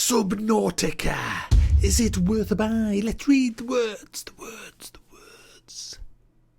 Subnautica. Is it worth a buy? Let's read the words. The words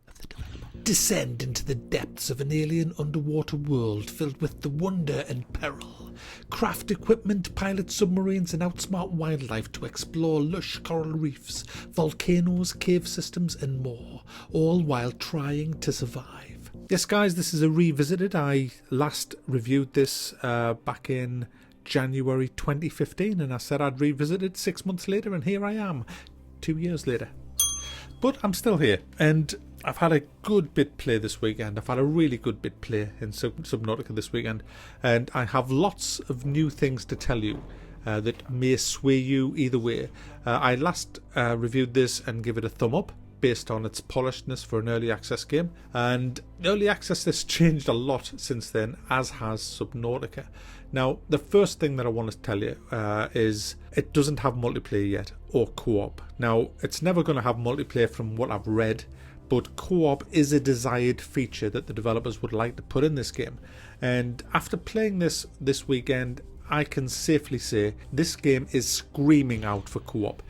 of the developer. Descend into the depths of an alien underwater world filled with the wonder and peril. Craft equipment, pilot submarines, and outsmart wildlife to explore lush coral reefs, volcanoes, cave systems, and more, all while trying to survive. Yes, guys, this is a revisited. I last reviewed this back in January 2015, and I said I'd revisit it 6 months later, and here I am 2 years later. But I'm still here, and I've had a good bit play this weekend. I've had a really good bit play in Subnautica this weekend, and I have lots of new things to tell you that may sway you either way. I last reviewed this and give it a thumb up based on its polishedness for an early access game, and early access has changed a lot since then, as has Subnautica. Now, the first thing that I want to tell you is it doesn't have multiplayer yet, or co-op. Now, it's never going to have multiplayer from what I've read, but co-op is a desired feature that the developers would like to put in this game. And after playing this weekend, I can safely say this game is screaming out for co-op.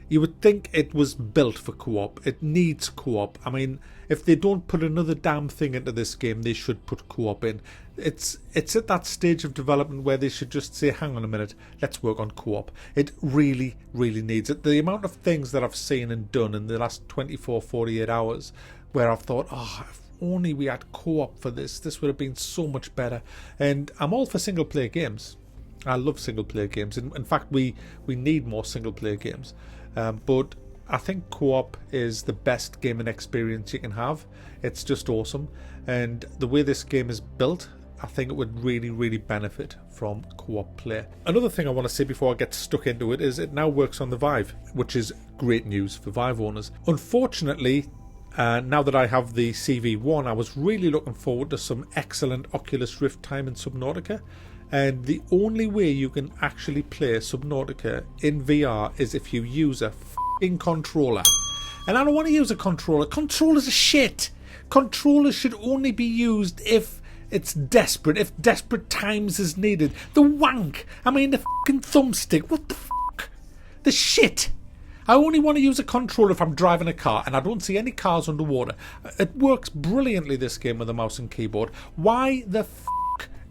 You would think it was built for co-op. It needs co-op. I mean, if they don't put another damn thing into this game, they should put co-op in. It's at that stage of development where they should just say, hang on a minute, let's work on co-op. It really, really needs it. The amount of things that I've seen and done in the last 24, 48 hours where I've thought, oh, if only we had co-op for this would have been so much better. And I'm all for single player games. I love single player games. In fact, we need more single player games. But I think co-op is the best gaming experience you can have. It's just awesome. And the way this game is built, I think it would really, really benefit from co-op play. Another thing I want to say before I get stuck into it is it now works on the Vive, which is great news for Vive owners. Unfortunately, now that I have the CV1, I was really looking forward to some excellent Oculus Rift time in Subnautica. And the only way you can actually play Subnautica in VR is if you use a f***ing controller. And I don't want to use a controller. Controllers are shit. Controllers should only be used if it's desperate, if desperate times is needed. The wank. I mean, the f***ing thumbstick. What the f***? The shit. I only want to use a controller if I'm driving a car, and I don't see any cars underwater. It works brilliantly, this game, with a mouse and keyboard. Why the f***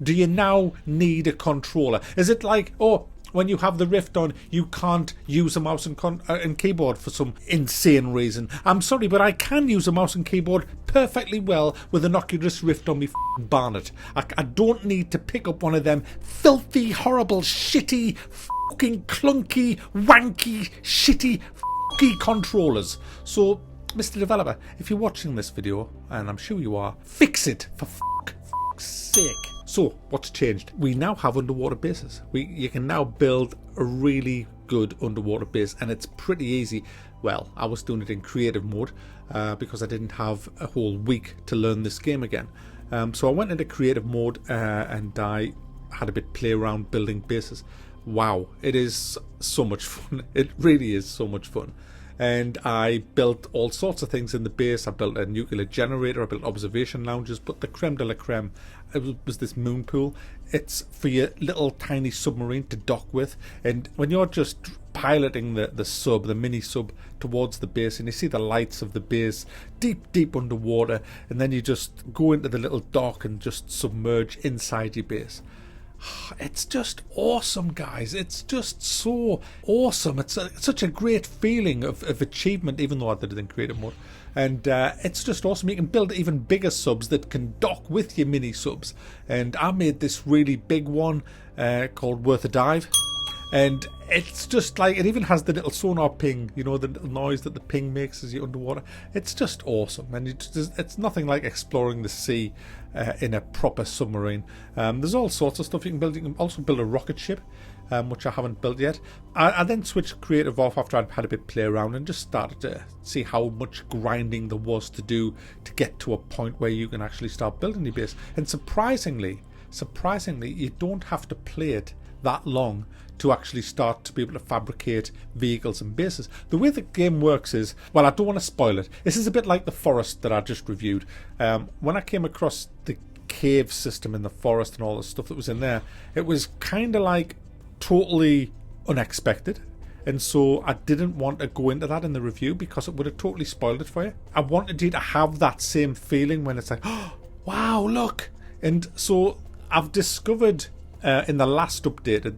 do you now need a controller? Is it like, oh, when you have the Rift on, you can't use a mouse and keyboard for some insane reason? I'm sorry, but I can use a mouse and keyboard perfectly well with an Oculus Rift on me f***ing bonnet. I don't need to pick up one of them filthy, horrible, shitty, fucking clunky, wanky, shitty, fucking controllers. So, Mr. Developer, if you're watching this video, and I'm sure you are, fix it for fuck's sake. So, what's changed? We now have underwater bases. You can now build a really good underwater base, and it's pretty easy. Well, I was doing it in creative mode because I didn't have a whole week to learn this game again. So I went into creative mode and I had a bit play around building bases. Wow, it is so much fun. It really is so much fun. And I built all sorts of things in the base. I built a nuclear generator, I built observation lounges, but the creme de la creme was this moon pool. It's for your little tiny submarine to dock with, and when you're just piloting the mini sub towards the base, and you see the lights of the base deep underwater, and then you just go into the little dock and just submerge inside your base. It's just awesome, guys. It's just so awesome. It's such a great feeling of achievement, even though I did it in creative mode. And it's just awesome. You can build even bigger subs that can dock with your mini subs. And I made this really big one called Worthabuy. And it's just like, it even has the little sonar ping, you know, the little noise that the ping makes as you're underwater. It's just awesome, and it's nothing like exploring the sea in a proper submarine. There's all sorts of stuff you can build. You can also build a rocket ship, which I haven't built yet. I then switched creative off after I'd had a bit play around and just started to see how much grinding there was to do to get to a point where you can actually start building your base. And surprisingly, you don't have to play it that long to actually start to be able to fabricate vehicles and bases. The way the game works is, well, I don't want to spoil it. This is a bit like the forest that I just reviewed. When I came across the cave system in the forest and all the stuff that was in there, it was kind of like totally unexpected. And so I didn't want to go into that in the review because it would have totally spoiled it for you. I wanted you to have that same feeling when it's like, oh, wow, look. And so I've discovered in the last update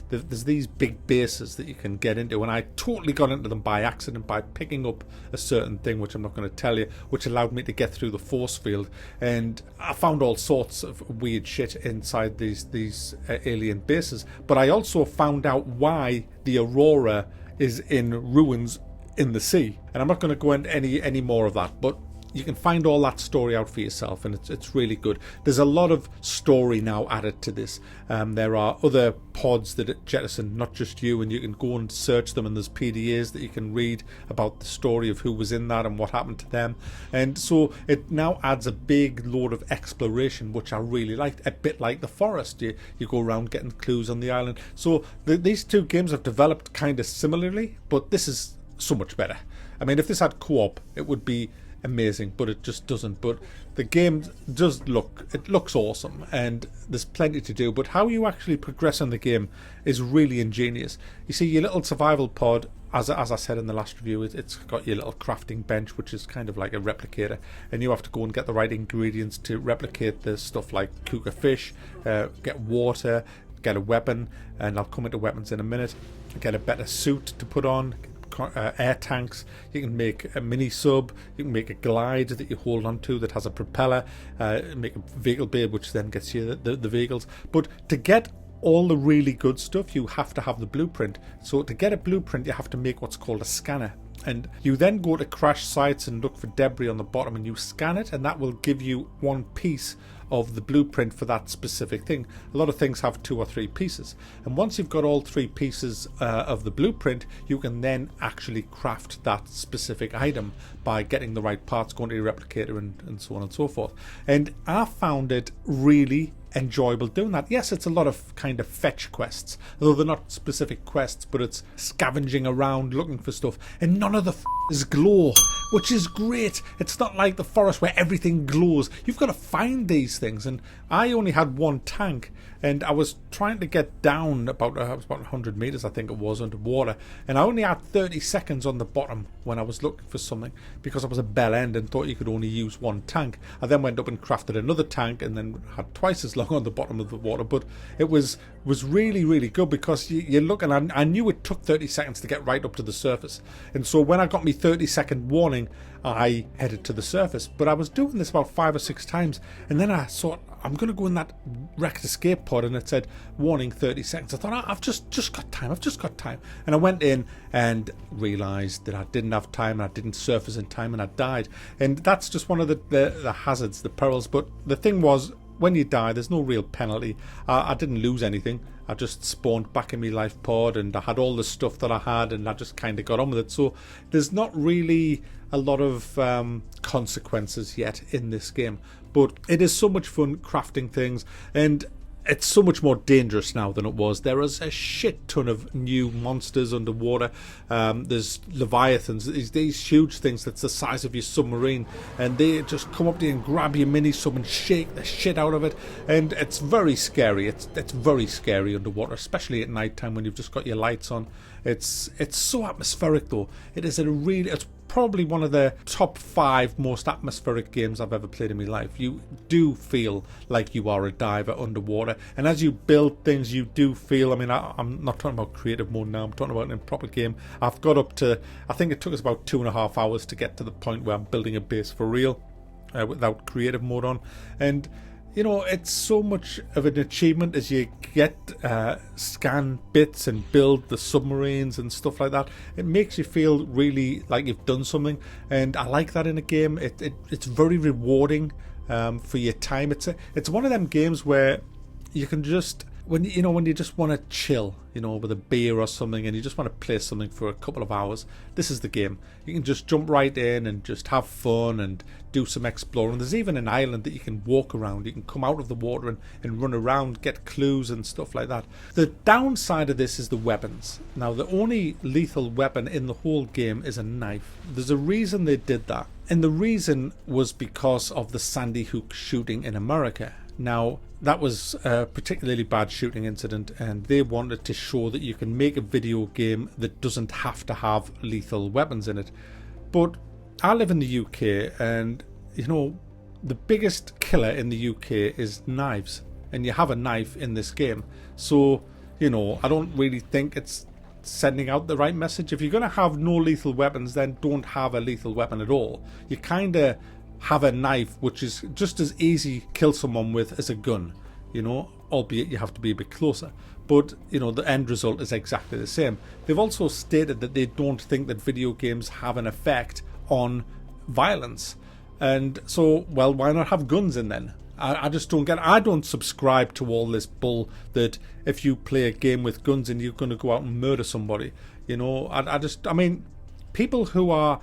there's these big bases that you can get into, and I totally got into them by accident by picking up a certain thing, which I'm not going to tell you, which allowed me to get through the force field. And I found all sorts of weird shit inside these alien bases. But I also found out why the Aurora is in ruins in the sea. And I'm not going to go into any more of that, but you can find all that story out for yourself, and it's really good. There's a lot of story now added to this. There are other pods that jettison, not just you, and you can go and search them, and there's PDAs that you can read about the story of who was in that and what happened to them. And so it now adds a big load of exploration, which I really liked, a bit like The Forest. You go around getting clues on the island. So these two games have developed kind of similarly, but this is so much better. I mean, if this had co-op, it would be amazing, but it just doesn't. But the game looks awesome, and there's plenty to do, but how you actually progress in the game is really ingenious. You see, your little survival pod, as I said in the last review, it's got your little crafting bench, which is kind of like a replicator, and you have to go and get the right ingredients to replicate the stuff like cook a fish, get water, get a weapon, and I'll come into weapons in a minute, get a better suit to put on, air tanks. You can make a mini sub, you can make a glide that you hold onto that has a propeller, make a vehicle bay, which then gets you the vehicles. But to get all the really good stuff, you have to have the blueprint. So to get a blueprint, you have to make what's called a scanner, and you then go to crash sites and look for debris on the bottom, and you scan it, and that will give you one piece of the blueprint for that specific thing. A lot of things have 2 or 3 pieces, and once you've got all 3 pieces of the blueprint, you can then actually craft that specific item by getting the right parts, going to your replicator, and so on and so forth. And I found it really enjoyable doing that. Yes, it's a lot of kind of fetch quests, although they're not specific quests, but it's scavenging around looking for stuff, and none of the is glow, which is great. It's not like The Forest where everything glows. You've got to find these things, and I only had 1 tank, and I was trying to get down about 100 meters, I think it was, underwater, and I only had 30 seconds on the bottom when I was looking for something, because I was a bell end and thought you could only use 1 tank. I then went up and crafted another tank, and then had twice as long on the bottom of the water. But it was really, really good, because you look, and I knew it took 30 seconds to get right up to the surface, and so when I got me 30-second warning, I headed to the surface. But I was doing this about 5 or 6 times, and then I thought, I'm going to go in that wrecked escape pod, and it said warning 30 seconds. I thought, I've just got time, and I went in and realised that I didn't have time, and I didn't surface in time, and I died. And that's just one of the hazards, the perils. But the thing was, when you die, there's no real penalty. I didn't lose anything. I just spawned back in my life pod, and I had all the stuff that I had, and I just kind of got on with it. So there's not really a lot of consequences yet in this game, but it is so much fun crafting things, and it's so much more dangerous now than it was. There is a shit ton of new monsters underwater. There's leviathans, these huge things that's the size of your submarine, and they just come up to you and grab your mini sub and shake the shit out of it, and it's very scary. It's very scary underwater, especially at night time when you've just got your lights on. It's so atmospheric though. It's probably one of the top 5 most atmospheric games I've ever played in my life. You do feel like you are a diver underwater, and as you build things, you do feel, I mean, I'm not talking about creative mode now, I'm talking about in a proper game. I've got up to, I think it took us about 2.5 hours to get to the point where I'm building a base for real, without creative mode on. And you know, it's so much of an achievement as you get scan bits and build the submarines and stuff like that. It makes you feel really like you've done something, and I like that in a game. It's very rewarding for your time. It's one of them games where you can just, when you just want to chill, with a beer or something, and you just want to play something for a couple of hours, this is the game. You can just jump right in and just have fun and do some exploring. There's even an island that you can walk around. You can come out of the water and run around, get clues and stuff like that. The downside of this is the weapons. Now, the only lethal weapon in the whole game is a knife. There's a reason they did that, and the reason was because of the Sandy Hook shooting in America. Now, that was a particularly bad shooting incident, and they wanted to show that you can make a video game that doesn't have to have lethal weapons in it. But I live in the UK, and you know, the biggest killer in the UK is knives, and you have a knife in this game. So, you know, I don't really think it's sending out the right message. If you're going to have no lethal weapons, then don't have a lethal weapon at all. You kind of have a knife, which is just as easy to kill someone with as a gun, you know, albeit you have to be a bit closer. But, you know, the end result is exactly the same. They've also stated that they don't think that video games have an effect on violence. And so, well, why not have guns in then? I just don't get it. I don't subscribe to all this bull that if you play a game with guns and you're going to go out and murder somebody. You know, I mean, people who are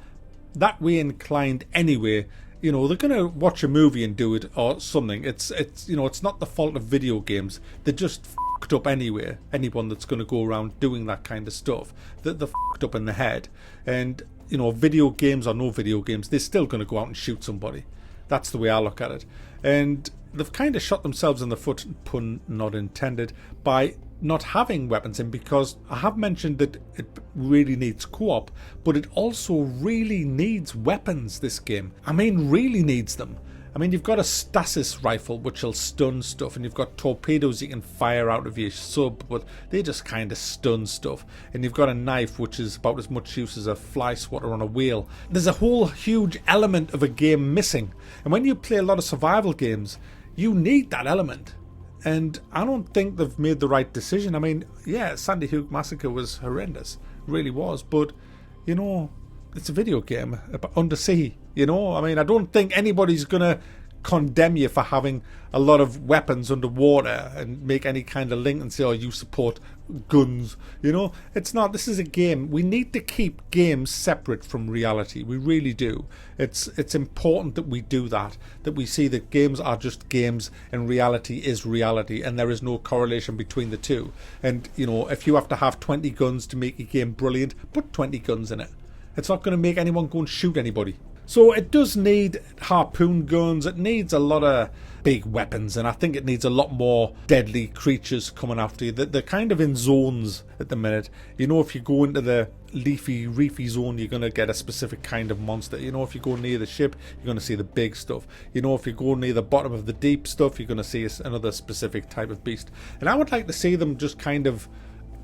that way inclined anyway, you know, they're going to watch a movie and do it or something. It's you know, it's not the fault of video games. They're just fucked up anyway. Anyone that's going to go around doing that kind of stuff, they're fucked up in the head. And, you know, video games or no video games, they're still going to go out and shoot somebody. That's the way I look at it. And they've kind of shot themselves in the foot, pun not intended, by not having weapons in, because I have mentioned that it really needs co-op, but it also really needs weapons, this game. I mean, really needs them. I mean, you've got a stasis rifle which will stun stuff, and you've got torpedoes you can fire out of your sub, but they just kind of stun stuff. And you've got a knife which is about as much use as a fly swatter on a wheel. There's a whole huge element of a game missing. And when you play a lot of survival games, you need that element. And I don't think they've made the right decision. I mean, yeah, Sandy Hook Massacre was horrendous. It really was. But, you know, it's a video game undersea, you know. I mean, I don't think anybody's going to condemn you for having a lot of weapons underwater and make any kind of link and say, oh, you support guns, you know. It's not. This is a game. We need to keep games separate from reality. We really do. It's important that we do that we see that games are just games and reality is reality, and there is no correlation between the two. And, you know, if you have to have 20 guns to make a game brilliant, put 20 guns in it. It's not going to make anyone go and shoot anybody. So it does need harpoon guns, it needs a lot of big weapons, and I think it needs a lot more deadly creatures coming after you. They're kind of in zones at the minute. You know, if you go into the leafy, reefy zone, you're going to get a specific kind of monster. You know, if you go near the ship, you're going to see the big stuff. You know, if you go near the bottom of the deep stuff, you're going to see another specific type of beast. And I would like to see them just kind of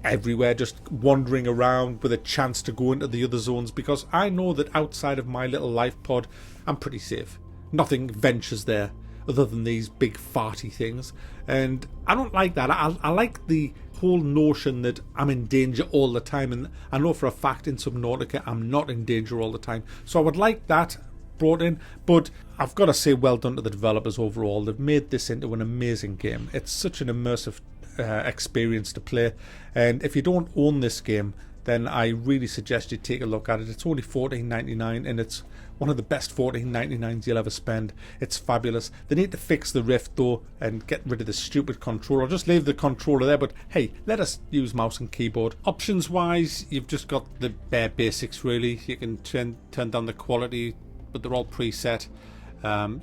everywhere, just wandering around with a chance to go into the other zones, because I know that outside of my little life pod, I'm pretty safe. Nothing ventures there other than these big farty things, and I don't like that. I like the whole notion that I'm in danger all the time, and I know for a fact in Subnautica I'm not in danger all the time, so I would like that brought in. But I've got to say, well done to the developers overall. They've made this into an amazing game. It's such an immersive experience to play, and if you don't own this game, then I really suggest you take a look at it. It's only $14.99, and it's one of the best $14.99s you'll ever spend. It's fabulous. They need to fix the Rift though and get rid of the stupid controller. Just leave the controller there, but hey, let us use mouse and keyboard. Options wise, you've just got the bare basics really. You can turn down the quality, but they're all preset.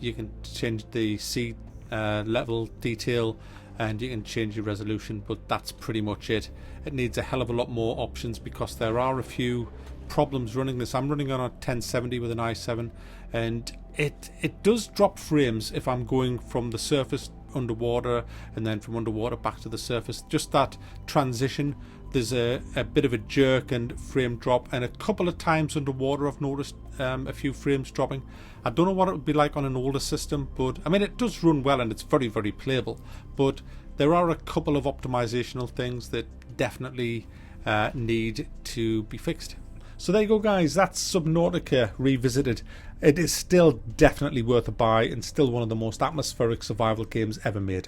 You can change the seat level detail, and you can change your resolution, but that's pretty much it. It needs a hell of a lot more options because there are a few problems running this. I'm running on a 1070 with an i7, and it does drop frames if I'm going from the surface underwater and then from underwater back to the surface. Just that transition, there's a bit of a jerk and frame drop, and a couple of times underwater I've noticed a few frames dropping. I don't know what it would be like on an older system, but I mean, it does run well and it's very, very playable, but there are a couple of optimizational things that definitely need to be fixed. So there you go guys, that's Subnautica revisited. It is still definitely worth a buy and still one of the most atmospheric survival games ever made.